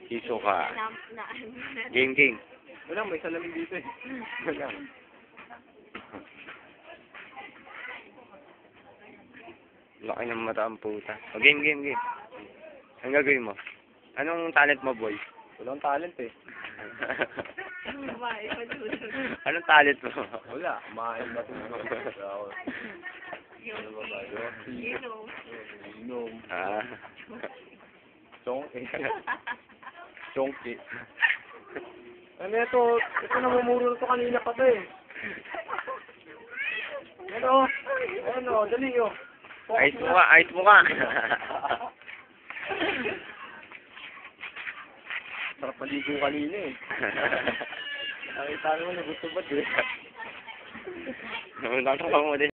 Iso ka. Na. Game, game. Wala, may salamin dito eh. Wala. Laki ng mata ang puta. O, game, game, game. Ang gagawin mo? Anong talent mo, boy? Walang talent eh. Babae, padulog. Anong talent mo? Wala, kumain ba ito? You know. Inom. Ah. Chongki. Chongki. Ano ito? Ito namumuro na ito kanina pa ito eh. Ano? Ano? Dali oh. Ayos mo ka, ayos mo ka. Sarap maligo kanina eh. Nakita naman na gusto ba eh. Nakita mo din.